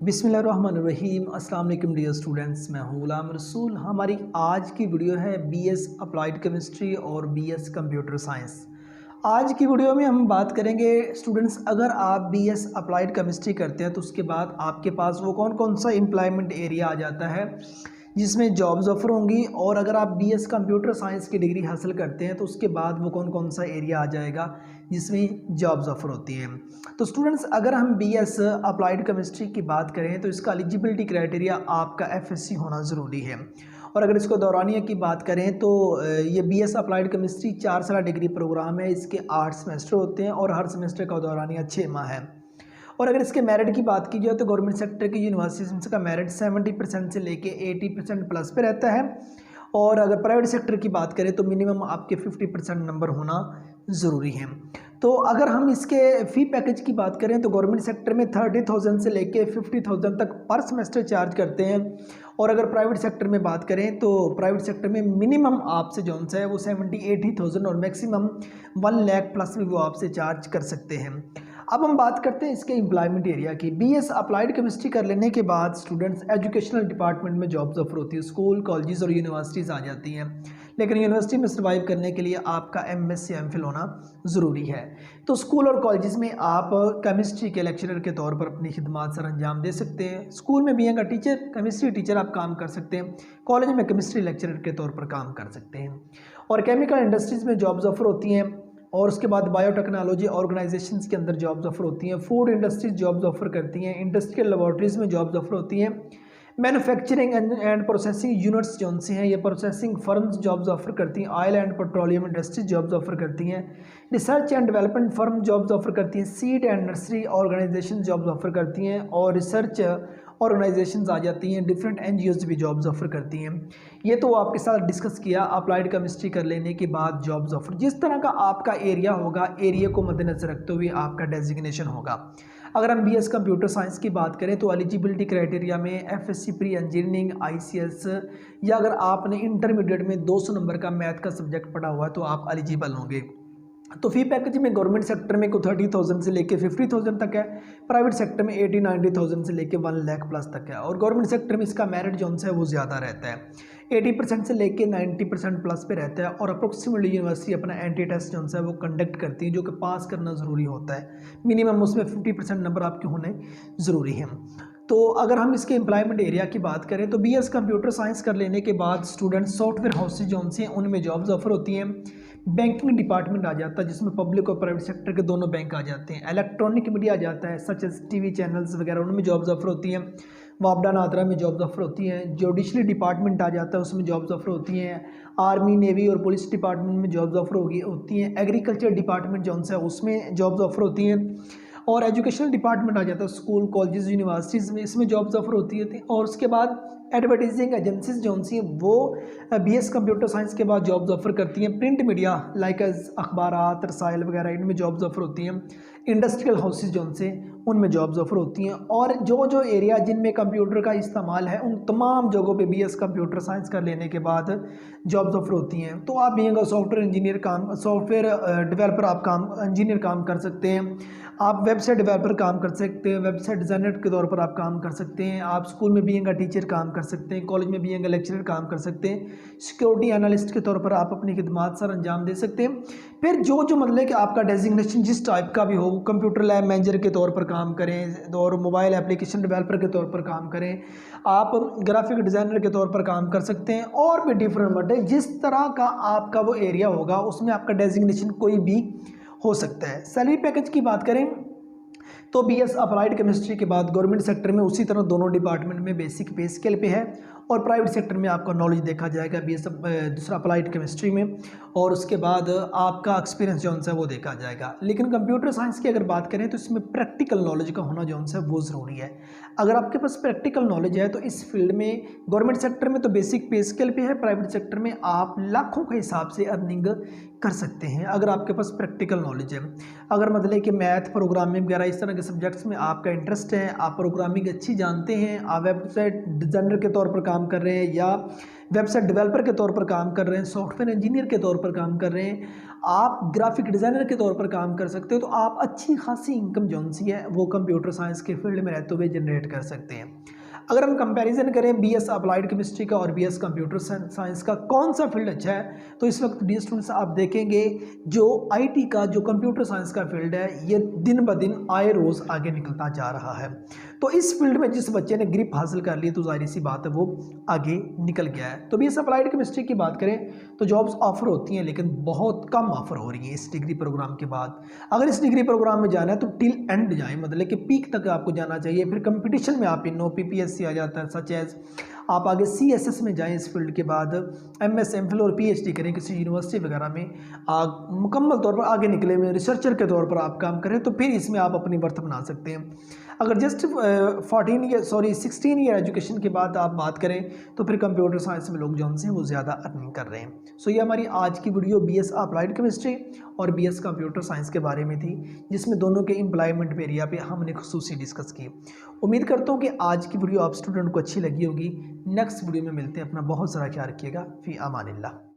बिस्मिल्लाहिर्रहमानिर्रहीम। अस्सलाम वालेकुम डियर स्टूडेंट्स, मैं हूं गुलाम रसूल। हमारी आज की वीडियो है बीएस अप्लाइड केमिस्ट्री और बीएस कंप्यूटर साइंस। आज की वीडियो में हम बात करेंगे स्टूडेंट्स, अगर आप बीएस अप्लाइड केमिस्ट्री करते हैं तो उसके बाद आपके पास वो कौन कौन सा एम्प्लॉयमेंट एरिया आ जाता है जिसमें जॉब्स ऑफर होंगी, और अगर आप बीएस कंप्यूटर साइंस की डिग्री हासिल करते हैं तो उसके बाद वो कौन कौन सा एरिया आ जाएगा जिसमें जॉब्स ऑफर होती हैं। तो स्टूडेंट्स, अगर हम बीएस अप्लाइड केमिस्ट्री की बात करें तो इसका एलिजिबिलिटी क्राइटेरिया आपका एफएससी होना ज़रूरी है। और अगर इसको दौरानिया की बात करें तो ये बीएस अप्लाइड केमिस्ट्री 4 साल डिग्री प्रोग्राम है। इसके 8 सेमेस्टर होते हैं और हर सेमेस्टर का दौरानिया 6 माह है। और अगर इसके मेरिट की बात की जाए तो गवर्नमेंट सेक्टर की यूनिवर्सिटीज़ का मेरिट 70% से लेके 80% प्लस पे रहता है। और अगर प्राइवेट सेक्टर की बात करें तो मिनिमम आपके 50% नंबर होना ज़रूरी है। तो अगर हम इसके फ़ी पैकेज की बात करें तो गवर्नमेंट सेक्टर में 30,000 से लेके 50,000 तक पर सेमेस्टर चार्ज करते हैं। और अगर प्राइवेट सेक्टर में बात करें तो प्राइवेट सेक्टर में मिनिमम आपसे जो है वो 70-80,000 और मैक्सिमम 1 लाख प्लस भी वो आपसे चार्ज कर सकते हैं। अब हम बात करते हैं इसके एम्प्लॉयमेंट एरिया की। बीएस अप्लाइड केमिस्ट्री कर लेने के बाद स्टूडेंट्स एजुकेशनल डिपार्टमेंट में जॉब्स ऑफर होती है, स्कूल कॉलेजेस और यूनिवर्सिटीज़ आ जाती हैं। लेकिन यूनिवर्सिटी में सर्वाइव करने के लिए आपका एमएससी एमफिल होना ज़रूरी है। तो स्कूल और कॉलेजेस में आप केमिस्ट्री के लेक्चरर के तौर पर अपनी खिदमात सर अंजाम दे सकते हैं। स्कूल में being a teacher, chemistry teacher आप काम कर सकते हैं। कॉलेज में केमिस्ट्री लेक्चरर के तौर पर काम कर सकते हैं। और केमिकल इंडस्ट्रीज़ में जॉब्स ऑफर होती हैं। और उसके बाद बायोटेक्नोलॉजी ऑर्गेनाइजेशंस के अंदर जॉब्स ऑफर होती हैं। फूड इंडस्ट्रीज जॉब्स ऑफर करती हैं। इंडस्ट्रियल लेबॉर्ट्रीज़ में जॉब्स ऑफर होती हैं। मैन्युफैक्चरिंग एंड प्रोसेसिंग यूनिट्स जो से हैं ये प्रोसेसिंग फर्म्स जॉब्स ऑफर करती हैं। Oil and petroleum industries jobs offer करती हैं। Research and development firm jobs offer करती हैं। Seed and nursery organization jobs offer करती हैं। और रिसर्च ऑर्गेनाइजेशंस आ जाती हैं। डिफरेंट एनजीओज भी जॉब्स ऑफर करती हैं। ये तो आपके साथ डिस्कस किया अप्लाइड केमिस्ट्री कर लेने के बाद जॉब्स ऑफर। जिस तरह का आपका एरिया होगा, एरिया को मद्देनजर रखते हुए आपका डेजिग्नेशन होगा। अगर हम बीएस कंप्यूटर साइंस की बात करें तो एलिजिबिलिटी क्राइटेरिया में एफएससी प्री इंजीनियरिंग, आईसीएस, या अगर आपने इंटरमीडिएट में 200 नंबर का मैथ का सब्जेक्ट पढ़ा हुआ है तो आप एलिजिबल होंगे। तो फी पैकेज में गवर्नमेंट सेक्टर में को 30,000 से लेके 50,000 तक है। प्राइवेट सेक्टर में 80-90,000 से लेके 1 लाख प्लस तक है। और गवर्नमेंट सेक्टर में इसका मेरिट जो है वो ज़्यादा रहता है, 80% से लेके 90% प्लस पे रहता है। और अप्रोक्सीमेटली यूनिवर्सिटी अपना एंट्री टेस्ट जो है वो कंडक्ट करती है, जो कि पास करना ज़रूरी होता है। मिनिमम उसमें 50% नंबर आपके होने ज़रूरी हैं। तो अगर हम इसके एम्प्लॉयमेंट एरिया की बात करें तो बीएस कंप्यूटर साइंस कर लेने के बाद स्टूडेंट सॉफ्टवेयर हाउसेज जो हैं उनमें जॉब्स ऑफर होती हैं। बैंकिंग डिपार्टमेंट आ जाता है जिसमें पब्लिक और प्राइवेट सेक्टर के दोनों बैंक आ जाते हैं। इलेक्ट्रॉनिक मीडिया आ जाता है सच एज टीवी चैनल्स वगैरह, उनमें जॉब्स ऑफर होती हैं। वापडा नादरा में जॉब्स ऑफर होती हैं। जुडिशरी डिपार्टमेंट आ जाता है, उसमें जॉब्स ऑफर होती हैं। आर्मी, नेवी और पुलिस डिपार्टमेंट में जॉब्स ऑफर होती हैं। एग्रीकल्चर डिपार्टमेंट जो है उसमें जॉब्स ऑफर होती हैं। और एजुकेशनल डिपार्टमेंट आ जाता है, स्कूल कॉलेजेस यूनिवर्सिटीज़ में, इसमें जॉब्स ऑफर होती है। और उसके बाद एडवर्टाइजिंग एजेंसीज जो हैं वो बीएस कंप्यूटर साइंस के बाद जॉब्स ऑफर करती हैं। प्रिंट मीडिया लाइक अखबारात, रसायल वगैरह, इनमें जॉब्स ऑफर होती हैं। इंडस्ट्रियल हाउसेज जो से उनमें जॉब्स ऑफर होती हैं। और जो एरिया जिनमें कंप्यूटर का इस्तेमाल है उन तमाम जगहों पे बीएस कंप्यूटर साइंस कर लेने के बाद जॉब्स ऑफर होती हैं। तो आप being software engineer software developer आप इंजीनियर काम कर सकते हैं। आप वेबसाइट डेवलपर काम कर सकते हैं। वेबसाइट डिज़ाइनर के तौर पर आप काम कर सकते हैं। आप स्कूल में बीइंग टीचर काम कर सकते हैं। कॉलेज में बीइंग लेक्चरर काम कर सकते हैं। सिक्योरिटी एनालिस्ट के तौर पर आप अपनी खिदमात सर अंजाम दे सकते हैं। फिर जो मतलब कि आपका डेजिग्नेशन जिस टाइप का भी हो, कंप्यूटर लैब मैनेजर के तौर पर काम करें और मोबाइल एप्लीकेशन डेवलपर के तौर पर काम करें, आप ग्राफिक डिज़ाइनर के तौर पर काम कर सकते हैं। और भी डिफरेंट मतलब जिस तरह का आपका वो एरिया होगा उसमें आपका डेजिग्नेशन कोई भी हो सकता है। सैलरी पैकेज की बात करें तो बीएस अप्लाइड केमिस्ट्री के बाद गवर्नमेंट सेक्टर में उसी तरह दोनों डिपार्टमेंट में बेसिक पे स्केल पे है। और प्राइवेट सेक्टर में आपका नॉलेज देखा जाएगा बीएस दूसरा अप्लाइड केमिस्ट्री में। और उसके बाद आपका एक्सपीरियंस जो है वो देखा जाएगा। लेकिन कंप्यूटर साइंस की अगर बात करें तो इसमें प्रैक्टिकल नॉलेज का होना जो है वो ज़रूरी है। अगर आपके पास प्रैक्टिकल नॉलेज है तो इस फील्ड में गवर्नमेंट सेक्टर में तो बेसिक पे स्केल पे है, प्राइवेट सेक्टर में आप लाखों के हिसाब से अर्निंग कर सकते हैं अगर आपके पास प्रैक्टिकल नॉलेज है। अगर मतलब कि मैथ, प्रोग्रामिंग वगैरह इस तरह के सब्जेक्ट्स में आपका इंटरेस्ट है, आप प्रोग्रामिंग अच्छी जानते हैं, आप वेबसाइट डिज़ाइनर के तौर पर काम कर रहे हैं या वेबसाइट डेवलपर के तौर पर काम कर रहे हैं, सॉफ्टवेयर इंजीनियर के तौर पर काम कर रहे हैं, आप ग्राफिक डिज़ाइनर के तौर पर काम कर सकते हो, तो आप अच्छी खासी इनकम जौन सी है वो कंप्यूटर साइंस के फील्ड में रहते हुए जनरेट कर सकते हैं। अगर हम कंपैरिजन करें बीएस अप्लाइड केमिस्ट्री का और बीएस कंप्यूटर साइंस का, कौन सा फील्ड अच्छा है, तो इस वक्त डियर स्टूडेंट्स आप देखेंगे जो आईटी का, जो कंप्यूटर साइंस का फील्ड है, ये दिन ब दिन आए रोज़ आगे निकलता जा रहा है। तो इस फील्ड में जिस बच्चे ने ग्रिप हासिल कर ली तो जाहिर सी बात है वो आगे निकल गया है। तो बीएस अप्लाइड केमिस्ट्री की बात करें तो जॉब्स ऑफर होती हैं, लेकिन बहुत कम ऑफर हो रही है इस डिग्री प्रोग्राम के बाद। अगर इस डिग्री प्रोग्राम में जाना है तो टिल एंड जाए, मतलब कि पीक तक आपको जाना चाहिए। फिर कंपटीशन में आप नो पीपीएससी आ जाता है, सच एज आप आगे सीएसएस में जाएं। इस फील्ड के बाद एमएस, एमफिल और पीएचडी करें किसी यूनिवर्सिटी वगैरह में, मुकम्मल तौर पर आगे निकले में रिसर्चर के तौर पर आप काम करें, तो फिर इसमें आप अपनी बर्थ बना सकते हैं। अगर जस्ट 16 ईयर एजुकेशन के बाद आप बात करें तो फिर कंप्यूटर साइंस में लोग जो हैं वो ज़्यादा अर्निंग कर रहे हैं। सो ये हमारी आज की वीडियो बीएस अप्लाइड केमिस्ट्री और बीएस कंप्यूटर साइंस के बारे में थी, जिसमें दोनों के एम्प्लॉयमेंट एरिया पे हमने खुसूसी डिस्कस की। उम्मीद करता हूँ कि आज की वीडियो आप स्टूडेंट को अच्छी लगी होगी। नेक्स्ट वीडियो में मिलते हैं। अपना बहुत सारा ख्याल रखिएगा। फी अमानिल्लाह।